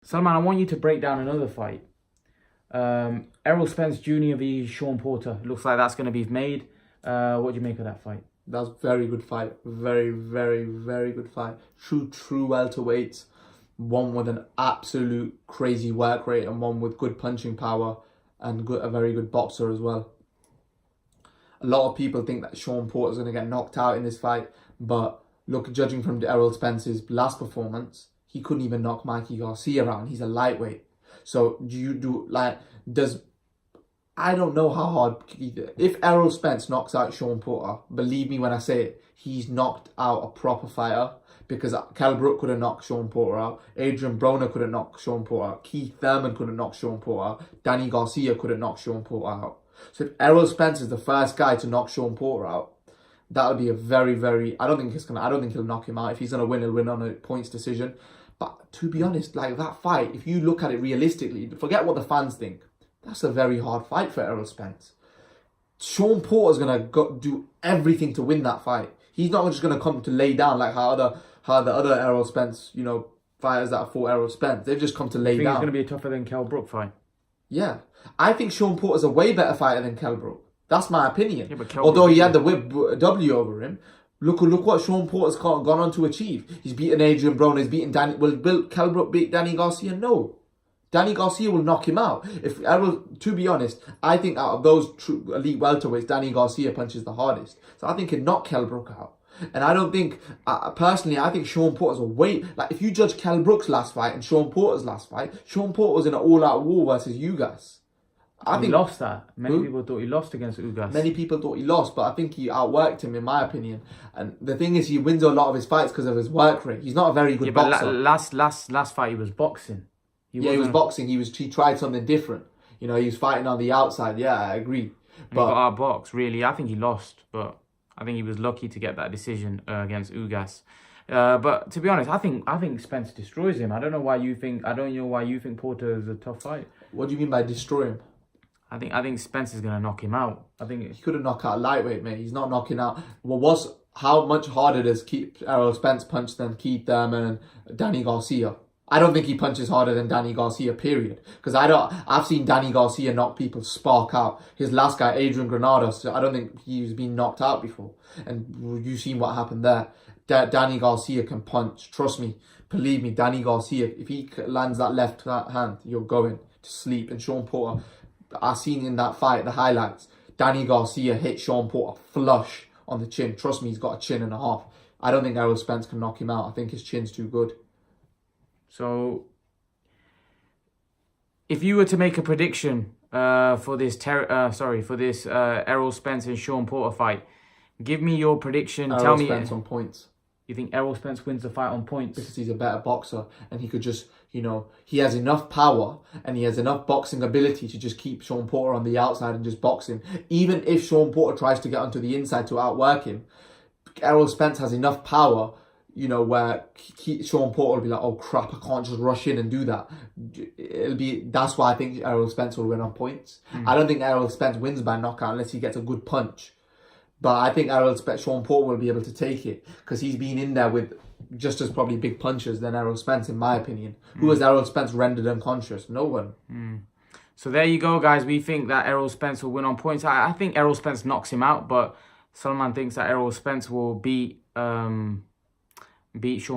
Salman, I want you to break down another fight. Errol Spence Jr. v Shawn Porter. Looks like that's going to be made. What do you make of that fight? That was a very good fight. Very, very, very good fight. True welterweights. One with an absolute crazy work rate and one with good punching power and a very good boxer as well. A lot of people think that Shawn Porter is going to get knocked out in this fight, but look, judging from Errol Spence's last performance, he couldn't even knock Mikey Garcia out. He's a lightweight. So I don't know how hard. If Errol Spence knocks out Shawn Porter, believe me when I say it, he's knocked out a proper fighter. Because Kell Brook could have knocked Shawn Porter out. Adrian Broner could have knocked Shawn Porter out. Keith Thurman could have knocked Shawn Porter out. Danny Garcia could have knocked Shawn Porter out. So if Errol Spence is the first guy to knock Shawn Porter out, that'll be a very, very... I don't think he'll knock him out. If he's going to win, he'll win on a points decision. But to be honest, like that fight, if you look at it realistically, forget what the fans think. That's a very hard fight for Errol Spence. Shawn Porter's going to do everything to win that fight. He's not just going to come to lay down like how the other Errol Spence, fighters that have fought Errol Spence, they've just come to lay down. It's going to be a tougher than Kell Brook fight. Yeah. I think Shawn Porter's a way better fighter than Kell Brook. That's my opinion. Yeah, but although he had the W over him, look what Shawn Porter's gone on to achieve. He's beaten Adrian Broner, he's beaten Danny... Will Kell Brook beat Danny Garcia? No. Danny Garcia will knock him out. To be honest, I think out of those true elite welterweights, Danny Garcia punches the hardest. So I think he'd knock Kell Brook out. And I don't think, personally, I think Shawn Porter's a weight... Like, if you judge Kell Brook's last fight and Shawn Porter's last fight, Shawn Porter was in an all-out war versus Ugas. He lost that. Many people thought he lost against Ugas. Many people thought he lost, but I think he outworked him, in my opinion. And the thing is, he wins a lot of his fights because of his work rate. He's not a very good boxer. But last fight, he was boxing. He was boxing. He tried something different. He was fighting on the outside. Yeah, I agree. But he got outboxed, really. I think he lost, but I think he was lucky to get that decision against Ugas. But to be honest, I think Spence destroys him. I don't know why you think Porter is a tough fight. What do you mean by destroy him? I think Spence is gonna knock him out. I think he could have knocked out a lightweight, mate. He's not knocking out. Well, how much harder does Errol Spence punch than Keith Thurman and Danny Garcia? I don't think he punches harder than Danny Garcia, period. Because I've seen Danny Garcia knock people spark out. His last guy, Adrian Granados, I don't think he's been knocked out before. And you've seen what happened there. Danny Garcia can punch. Trust me. Believe me, Danny Garcia, if he lands that left hand, you're going to sleep. And Shawn Porter, I've seen in that fight, the highlights, Danny Garcia hit Shawn Porter flush on the chin. Trust me, he's got a chin and a half. I don't think Errol Spence can knock him out. I think his chin's too good. So, if you were to make a prediction for this Errol Spence and Shawn Porter fight, give me your prediction. Errol Spence on points. You think Errol Spence wins the fight on points? Because he's a better boxer and he could just, he has enough power and he has enough boxing ability to just keep Shawn Porter on the outside and just box him. Even if Shawn Porter tries to get onto the inside to outwork him, Errol Spence has enough power, where Shawn Porter will be like, oh crap, I can't just rush in and do that. That's why I think Errol Spence will win on points. I don't think Errol Spence wins by knockout unless he gets a good punch. But I think Shawn Porter will be able to take it because he's been in there with just as probably big punches than Errol Spence, in my opinion. Who has Errol Spence rendered unconscious? No one. So there you go, guys. We think that Errol Spence will win on points. I think Errol Spence knocks him out, but Salman thinks that Errol Spence will beat Shawn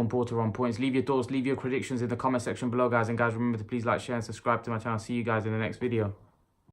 Porter on points. Leave your thoughts, leave your predictions in the comment section below, guys. And guys, remember to please like, share, and subscribe to my channel. See you guys in the next video.